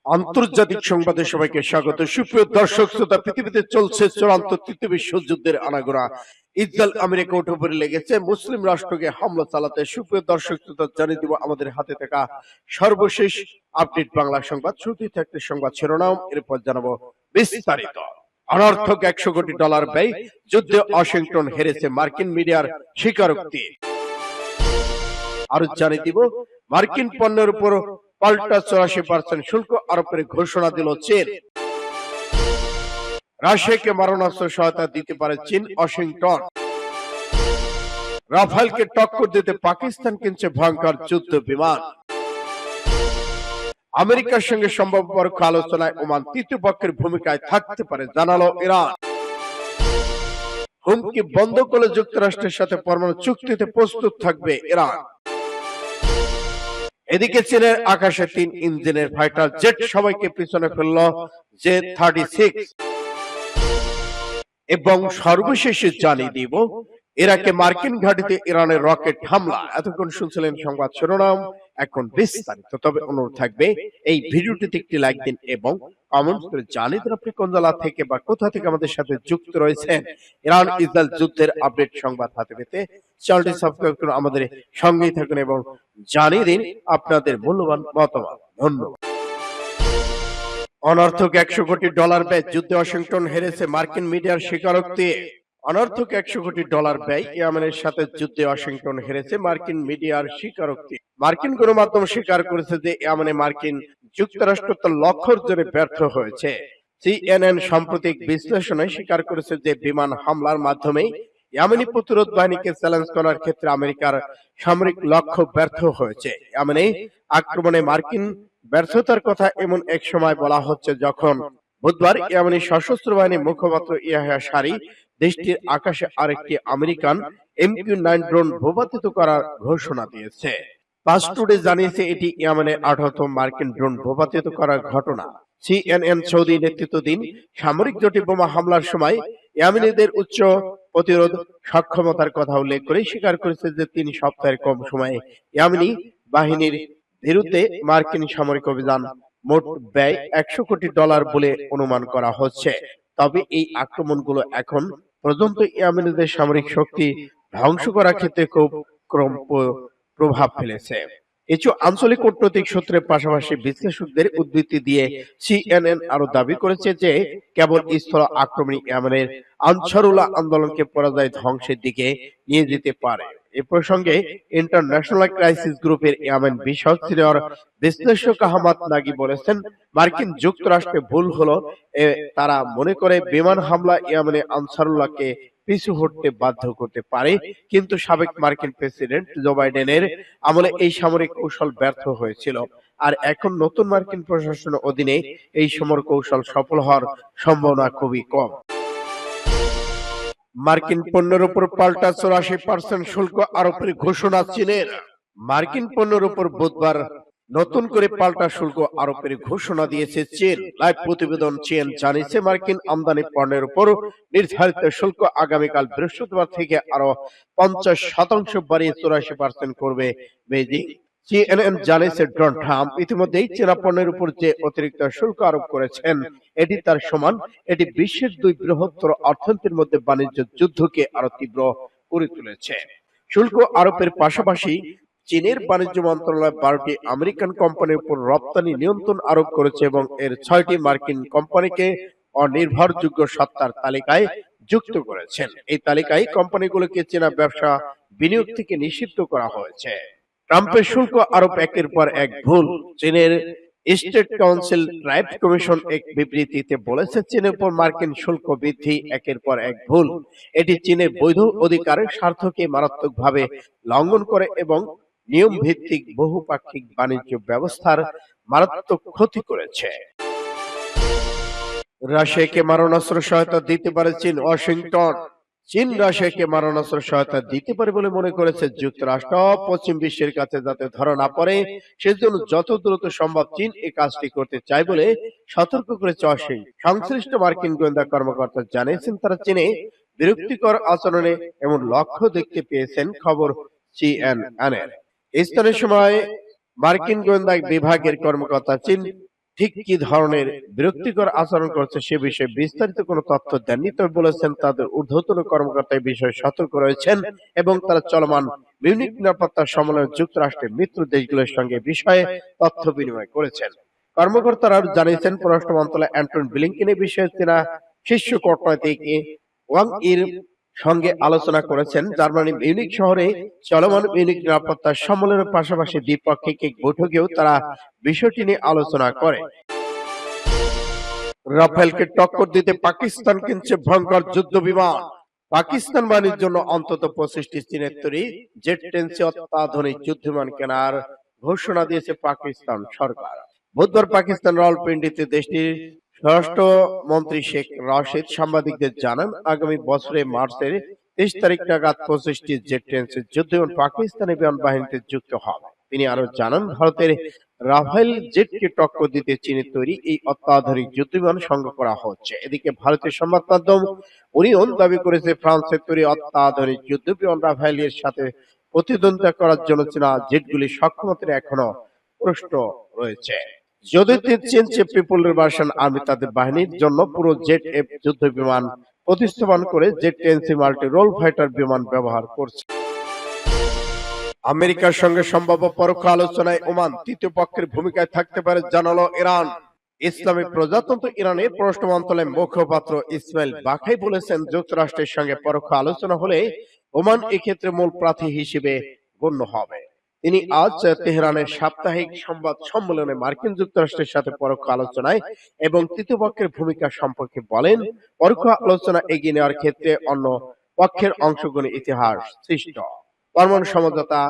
আন্তর্জাতিক সংবাদে সবাইকে স্বাগত। সুপ্রিয় দর্শক শ্রোতা, পৃথিবীতে চলছে চূড়ান্ত তৃতীয় বিশ্বযুদ্ধের আনাগোনা। ইসরায়েল আমেরিকা উঠে পড়ে লেগেছে মুসলিম রাষ্ট্রকে হামলা চালাতে। সুপ্রিয় দর্শক শ্রোতা, জানিয়ে দিব আমাদের হাতে থাকা সর্বশেষ আপডেট বাংলা সংবাদ। শুরুতেই থাকতে সংবাদ শিরোনাম, এরপর জানাবো বিস্তারিত। অনর্থক $100 কোটি ব্যয়, যুদ্ধে ওয়াশিংটন হেরেছে, মার্কিন মিডিয়ার স্বীকারোক্তি। আরো জানিয়ে দিব মার্কিন পণ্যের উপর পাল্টা 84% শুল্ক আরোপের ঘোষণা দিল চীন। রাশিয়াকে মারণাস্ত্র সহায়তা দিতে পারে চীন, ওয়াশিংটন। রাফালকে টক্কর দিতে পাকিস্তান কিনছে ভয়ঙ্কর যুদ্ধ বিমান। আমেরিকার সঙ্গে সম্ভাব্য পরোক্ষ আলোচনায় ওমান তৃতীয় পক্ষের ভূমিকায় থাকতে পারে, জানালো ইরান। হুমকি বন্ধ করলে যুক্তরাষ্ট্রের সাথে পরমাণু চুক্তিতে প্রস্তুত থাকবে ইরান। এদিকে চীনের আকাশে 3 ইঞ্জিনের ফাইটার জেট সবাইকে পিছনে ফেলল J-36। এবং সর্বশেষে জানিয়ে দিব ইরাকে মার্কিন ঘাঁটিতে ইরানের রকেট হামলা। এতক্ষণ শুনছিলেন সংবাদ শিরোনাম, এখন বিস্তারিত। তবে অনুরোধ থাকবে এই ভিডিওটিতে একটি লাইক দিন এবং কমেন্ট করে জানিয়ে দিন আপনি কোন জেলা থেকে বা কোথা থেকে আমাদের সাথে যুক্ত রয়েছেন। ইরান ইসরায়েল যুদ্ধের আপডেট সংবাদ হাতে পেতে চ্যানেলটি সাবস্ক্রাইব করে আমাদের সঙ্গেই থাকুন এবং জানিয়ে দিন আপনাদের মূল্যবান মতামত। ধন্যবাদ। অনর্থক $100 কোটি ব্যয়, যুদ্ধে ওয়াশিংটন হেরেছে, মার্কিন মিডিয়ার স্বীকারোক্তি। অনর্থক $100 কোটি ব্যয়, ইয়েমেনের সাথে যুদ্ধে ওয়াশিংটন হেরেছে, মার্কিন মিডিয়ার স্বীকারোক্তি। মার্কিন গণমাধ্যম স্বীকার করেছে যে ইয়েমেনে মার্কিন যুক্তরাষ্ট্র তার লক্ষ্য অর্জনে ব্যর্থ হয়েছে। CNN সাম্প্রতিক বিশ্লেষণে স্বীকার করেছে যে বিমান হামলার মাধ্যমে ইয়েমেনি প্রতিরোধ বাহিনীকে চ্যালেঞ্জ করার ক্ষেত্রে আমেরিকার সামরিক লক্ষ্য ব্যর্থ হয়েছে। ইয়েমেনে আক্রমণে মার্কিন ব্যর্থতার কথা এমন এক সময় বলা হচ্ছে যখন বুধবার ইয়েমেনি সশস্ত্র বাহিনীর মুখপাত্র ইয়াহিয়া সারি দেশটির আকাশে আরেকটি আমেরিকান MQ-9 ড্রোন ভূপাতিত করার ঘোষণা দিয়েছে। পাঁচ টুডে জানিয়েছে এটি ইয়েমেনের 18তম মার্কিন ড্রোন ভূপাতিত করার ঘটনা। CNN সৌদি নেতৃত্বাধীন সামরিক জোটে বোমা হামলার সময় ইয়েমেনিদের উচ্চ প্রতিরোধ সক্ষমতার কথা উল্লেখ করে স্বীকার করেছে যে 3 সপ্তাহের কম সময়ে ইয়েমেনি বাহিনীর বিরুদ্ধে মার্কিন সামরিক অভিযান মোট ব্যয় $100 কোটি বলে অনুমান করা হচ্ছে। তবে এই আক্রমণগুলো এখন পর্যন্ত ইয়েমেনিদের সামরিক শক্তি ধ্বংস করার ক্ষেত্রে খুব কম প্রভাব ফেলেছে। কিছু আঞ্চলিক কূটনৈতিক সূত্রের পাশাপাশি বিশ্লেষকদের উদ্ধৃতি দিয়ে CNN আরো দাবি করেছে যে কেবল স্থল আক্রমণ ইয়েমেনের আনসারুল্লাহ আন্দোলনকে পরাজয় ধ্বংসের দিকে নিয়ে যেতে পারে। এ প্রসঙ্গে ইন্টারন্যাশনাল ক্রাইসিস গ্রুপের ইয়েমেন বিষয়ক সিনিয়র বিশ্লেষক আহমদ নাগি বলেছেন, মার্কিন যুক্তরাষ্ট্রে ভুল হলো তারা মনে করে বিমান হামলা ইয়েমেনে আনসারুল্লাহকে পিছু হটতে বাধ্য করতে পারে, কিন্তু সাবেক মার্কিন প্রেসিডেন্ট জো বাইডেনের আমলে এই সামরিক কৌশল ব্যর্থ হয়েছিল। আর এখন নতুন মার্কিন প্রশাসনের অধীনে এই সামরিক কৌশল সফল হওয়ার সম্ভাবনা খুবই কম। মার্কিন পণ্যের উপর পাল্টা 84% শুল্ক আরোপের ঘোষণা চীনের। মার্কিন পণ্যের উপর বুধবার নতুন করে পাল্টা শুল্ক আরোপের ঘোষণা দিয়েছে চীন। লাইভ প্রতিবেদন। চীন জানিয়েছে মার্কিন আমদানি পণ্যের উপর নির্ধারিত শুল্ক আগামীকাল বৃহস্পতিবার থেকে আরো 50% বাড়িয়ে 84% করবে বেইজিং। CNN জানিয়েছে ডোনাল্ড ট্রাম্প ইতিমধ্যেই চীনা পণ্যের উপর যে অতিরিক্ত শুল্ক আরোপ করেছেন এটি তার সমান। এটি বিশ্বের 2 বৃহত্তর অর্থনীতির মধ্যে বাণিজ্য যুদ্ধকে আরো তীব্র করে তুলেছে। শুল্ক আরোপের পাশাপাশি চীনের বাণিজ্য মন্ত্রণালয় 12টি আমেরিকান কোম্পানির উপর রপ্তানি নিয়ন্ত্রণ আরোপ করেছে এবং এর 6টি মার্কিন কোম্পানিকে অনির্ভরযোগ্য সত্তার তালিকায় যুক্ত করেছেন। এই তালিকায় কোম্পানিগুলোকে চীনা ব্যবসা বিনিয়োগ থেকে নিষিদ্ধ করা হয়েছে। ট্রাম্পের শুল্ক আরোপ একের পর এক ভুল। চীনের স্টেট কাউন্সিল ট্রাইব কমিশন এক বিবৃতিতে বলেছে চীনের উপর মার্কিন শুল্ক বৃদ্ধি একের পর এক ভুল। এটি চীনের বৈধ অধিকারের স্বার্থকে মারাত্মকভাবে লঙ্ঘন করে এবং নিয়ম ভিত্তিক বহুপাক্ষিক বাণিজ্য ব্যবস্থার মারাত্মক ক্ষতি করেছে। রাশিয়াকে মারণাস্ত্র সহায়তা দিতে পারে চীন, ওয়াশিংটন। চীন রাশিয়াকে মারণাস্ত্র সহায়তা দিতে পারে বলে মনে করেছে যুক্তরাষ্ট্র। পশ্চিম বিশ্বের কাছে যাতে ধরা না পড়ে সেজন্য যত দ্রুত সম্ভব চীন এই কাজটি করতে চায় বলে সতর্ক করেছে ওয়াশিংটন। সংশ্লিষ্ট মার্কিন গোয়েন্দা কর্মকর্তা জানিয়েছেন তারা চীনে বিরক্তিকর আচরণে এমন লক্ষ্য দেখতে পেয়েছেন। খবর CNN এর। স্থানীয় সময় মার্কিন গোয়েন্দা বিভাগের কর্মকর্তা চীন ঠিক কি ধরনের বিরক্তিকর আচরণ করছে সে বিষয়ে বিস্তারিত কোনো তথ্য দেননি, তবে বলেছেন তাদের ঊর্ধ্বতন কর্মকর্তা এই বিষয়ে সতর্ক রয়েছেন এবং তারা চলমান মিউনিখ নিরাপত্তা সম্মেলনে যুক্তরাষ্ট্রের মিত্র দেশগুলোর সঙ্গে বিষয়ে তথ্য বিনিময় করেছেন। কর্মকর্তারা জানিয়েছেন পররাষ্ট্র মন্ত্রণালয় অ্যান্টনি ব্লিংকেন এই বিষয়ে চীনা শীর্ষ কূটনৈতিক ওয়াং ইর সঙ্গে আলোচনা করেছেন। জার্মানি মিউনিখ শহরে চলমান মিউনিখ নিরাপত্তা সম্মেলনের পাশাপাশি দ্বিপাক্ষিক এক বৈঠকেও তারা বিষয়টি নিয়ে আলোচনা করে। রাফেলকে টক্কর দিতে পাকিস্তান কিনছে ভয়ঙ্কর যুদ্ধ বিমান। পাকিস্তান বাহিনীর জন্য অন্তত 25টি চীনের তৈরি জেট 10 অত্যাধুনিক যুদ্ধ বিমান কেনার ঘোষণা দিয়েছে পাকিস্তান সরকার। বুধবার পাকিস্তান রাওয়ালপিন্ডিতে দেশটির স্বরাষ্ট্রমন্ত্রী শেখ রাশিদ সাংবাদিকদের জানান, আগামী বছরের মার্চের 23 তারিখ নাগাদ 25টি জেট 10 যুদ্ধ বিমান পাকিস্তানি বিমান বাহিনীতে যুক্ত হবে। তিনি আরো জানান, ভারতের রাফেল জেটকে টক্কর দিতে চীনের তৈরি এই অত্যাধুনিক যুদ্ধ বিমান সংগ্রহ করা হচ্ছে। এদিকে ভারতীয় সংবাদ মাধ্যম ইউনিয়ন দাবি করেছে ফ্রান্সের তৈরি অত্যাধুনিক যুদ্ধ বিমান রাফেলের সাথে প্রতিদ্বন্দ্বিতা করার জন্য চীনা জেটগুলির সক্ষমতা এখনো প্রশ্ন রয়েছে। যদি চীন পিপলের ভার্সন আর্মি তাদের বাহিনীর জন্য পুরো জেট এফ যুদ্ধ বিমান প্রতিস্থাপন করে জেট 10 মাল্টি রোল ফাইটার বিমান ব্যবহার করছে। আমেরিকার সঙ্গে সম্ভাব্য পরোক্ষ আলোচনায় ওমান তৃতীয় পক্ষের ভূমিকায় থাকতে পারে জানালো ইরান। ইসলামী প্রজাতন্ত্র ইরানের পররাষ্ট্র মন্ত্রণালয়ের মুখপাত্র ইসমাইল বাখাই বলেছেন, যুক্তরাষ্ট্রের সঙ্গে পরোক্ষ আলোচনা হলে ওমান এক্ষেত্রে মূল প্রার্থী হিসেবে গণ্য হবে। তিনি আজ তেহরানের সাপ্তাহিক সংবাদ সম্মেলনে মার্কিন যুক্তরাষ্ট্রের সাথে পরোক্ষ আলোচনায় এবং তৃতীয় পক্ষের ভূমিকা সম্পর্কে বলেন, পরোক্ষ আলোচনা এগিয়ে নেওয়ার ক্ষেত্রে অন্য পক্ষের অংশগ্রহণের ইতিহাস সৃষ্ট। পরমাণু সমঝোতা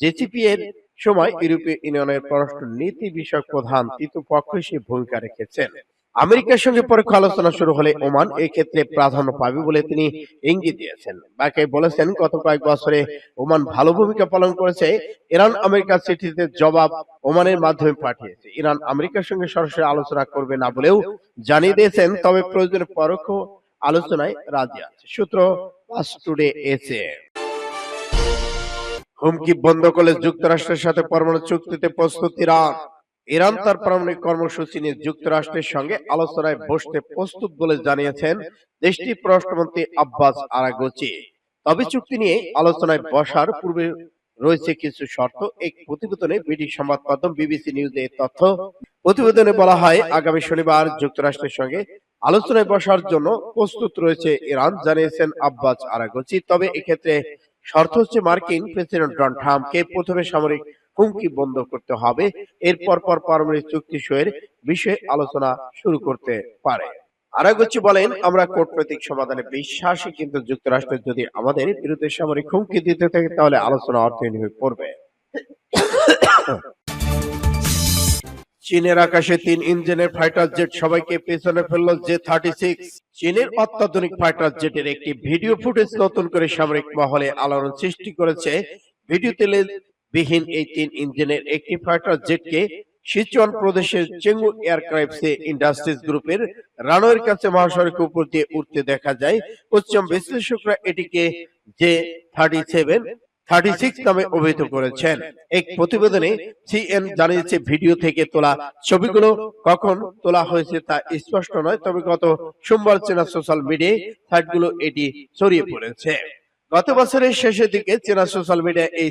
জেসিপি এর সময় ইউরোপীয় ইউনিয়নের পররাষ্ট্র নীতি বিষয়ক প্রধান তৃতীয় পক্ষ হিসেবে ভূমিকা রেখেছেন। আমেরিকার সঙ্গে পরোক্ষ আলোচনা শুরু হলে ওমান এই ক্ষেত্রে প্রাধান্য পাবে বলে তিনি ইঙ্গিত দিয়েছেন। বাকাই বলেছেন, গত কয়েক বছরে ওমান ভালো ভূমিকা পালন করেছে। ইরান আমেরিকার চিঠিতে জবাব ওমানের মাধ্যমে পাঠিয়েছে। ইরান আমেরিকার সঙ্গে সরাসরি আলোচনা করবে না বলেও জানিয়ে দিয়েছেন, তবে প্রয়োজনে পরোক্ষ আলোচনায় রাজি আছে। সূত্র পাঁচ টুডে এসে। হুমকি বন্ধ করলে যুক্তরাষ্ট্রের সাথে পরমাণু চুক্তিতে প্রস্তুত ইরান। ইরান তার পারমাণবিক কর্মসূচি নিয়ে যুক্তরাষ্ট্রের সঙ্গে আলোচনায় বসতে প্রস্তুত বলে জানিয়েছেন দেশটির পররাষ্ট্রমন্ত্রী আব্বাস আরাগচি। তবে চুক্তি নিয়ে আলোচনায় বসার পূর্বে রয়েছে কিছু শর্ত। এক প্রতিবেদনে ব্রিটিশ সংবাদ মাধ্যম বিবিসি নিউজে এই তথ্য। প্রতিবেদনে বলা হয়, আগামী শনিবার যুক্তরাষ্ট্রের সঙ্গে আলোচনায় বসার জন্য প্রস্তুত রয়েছে ইরান, জানিয়েছেন আব্বাস আরাগচি। তবে এক্ষেত্রে শর্ত হচ্ছে মার্কিন প্রেসিডেন্ট ডোনাল্ড ট্রাম্পকে প্রথমে সামরিক হুমকি বন্ধ করতে হবে, এরপর পারমাণবিক চুক্তি সইয়ের বিষয়ে আলোচনা শুরু করতে পারে। আরাগচি বলেন, আমরা কূটনৈতিক সমাধানে বিশ্বাসী, কিন্তু যুক্তরাষ্ট্র যদি আমাদের বিরুদ্ধে সামরিক হুমকি দিতে থাকে তাহলে আলোচনা অর্থহীন হয়ে পড়বে। চীনের আকাশে 3 ইঞ্জিনের ফাইটার জেট সবাইকে পেছনে ফেললো J-36। চীনের অত্যাধুনিক ফাইটার জেটের একটি ভিডিও ফুটেজ নতুন করে সামরিক মহলে আলোড়ন সৃষ্টি করেছে। ভিডিও তেলে বিহীন এই 3 ইঞ্জিনের একটি ফাইটার জেটকে সিচুয়ান প্রদেশের চেঙ্গু এয়ারক্রাফটস ইন্ডাস্ট্রিজ গ্রুপের রানওয়ের কাছে মহাসড়কের উপর দিয়ে উঠতে দেখা যায়। পশ্চিম বিশ্লেষকরা এটিকে J-36 নামে অভিহিত করেছেন। এক প্রতিবেদনে সিএন জানিয়েছে, ভিডিও থেকে তোলা ছবিগুলো কখন তোলা হয়েছে তা স্পষ্ট নয়, তবে গত সোমবার চীনা সোশ্যাল মিডিয়ায় সাইটগুলো এটি ছড়িয়ে পড়েছে। গত বছরের শেষের দিকে চীনা সোশ্যাল মিডিয়ায় এই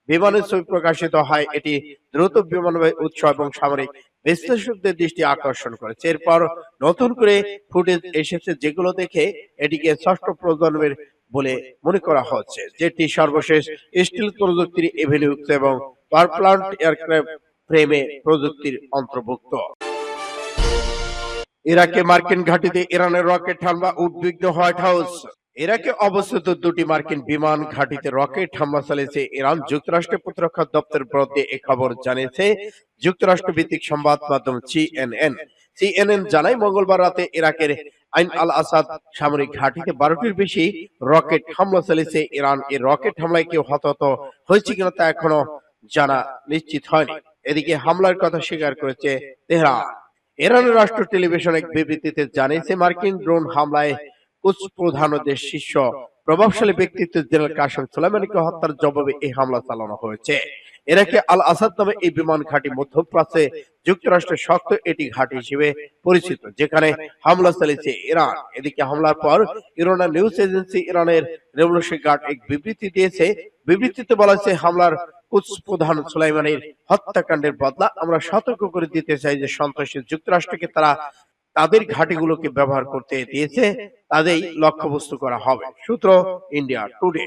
বিমানের ছবি প্রকাশিত হয়। এটি দ্রুত বিমানবাহী উৎস এবং সামরিক বিশ্লেষকদের দৃষ্টি আকর্ষণ করেছে। এরপর নতুন করে ফুটেজ এসেছে, যেগুলো দেখে এটিকে ষষ্ঠ প্রজন্মের বলে মনে করা হচ্ছে, যেটি সর্বশেষ স্টিল প্রযুক্তির এভিনিউক্স এবং পারপ্লান্ট এয়ারক্রাফট ফ্রেমে প্রযুক্তির অন্তর্ভুক্ত। ইরাকে মার্কিন ঘাঁটিতে ইরানের রকেট হামলা, উদ্বিগ্ন হোয়াইট হাউস। ইরাকে অবস্থিত 2টি মার্কিন বিমান ঘাঁটিতে রকেট হামলা চালিয়েছে ইরান। যুক্তরাষ্ট্রের প্রতিরক্ষা দপ্তরের বিরুদ্ধে এ খবর জানিয়েছে যুক্তরাষ্ট্র ভিত্তিক সংবাদ মাধ্যম সিএনএন জানায়, মঙ্গলবার রাতে ইরাকের আইন আল আসাদ সামরিক ঘাঁটিতে 12টির বেশি রকেট হামলা চালিয়েছে ইরান। এই রকেট হামলায় কেউ হতাহত হয়েছে কিনা তা এখনো জানা নিশ্চিত হয়নি। এদিকে হামলার কথা স্বীকার করেছে তেহরান। ইরানের রাষ্ট্র টেলিভিশন এক বিবৃতিতে জানিয়েছে, মার্কিন ড্রোন হামলায় কুচ প্রধান দেশ শীর্ষ প্রভাবশালী ব্যক্তিত্ব জেনারেল কাসেম সুলাইমানিকে হত্যার জবাবে এই হামলা চালানো হয়েছে। এর আগে আল আসাদ নামে এই বিমান ঘাঁটি মধ্যপ্রাচ্যে যুক্তরাষ্ট্রের শক্ত এটি ঘাঁটি হিসেবে পরিচিত, যেখানে হামলা চালিয়েছে ইরান। এদিকে হামলার পর ইরানের নিউজ এজেন্সি ইরানের রেভলিউশনারি গার্ড এক বিবৃতি দিয়েছে। বিবৃতিতে বলা হয়েছে, হামলার কুদস প্রধান সুলাইমানির হত্যাকাণ্ডের বদলা আমরা সতর্ক করে দিতে চাই যে সন্ত্রাসী যুক্তরাষ্ট্রকে তারা তাদের ঘাঁটিগুলোকে ব্যবহার করতে দিয়েছে, তাদেরই লক্ষ্যবস্তু করা হবে। সূত্র ইন্ডিয়া টুডে।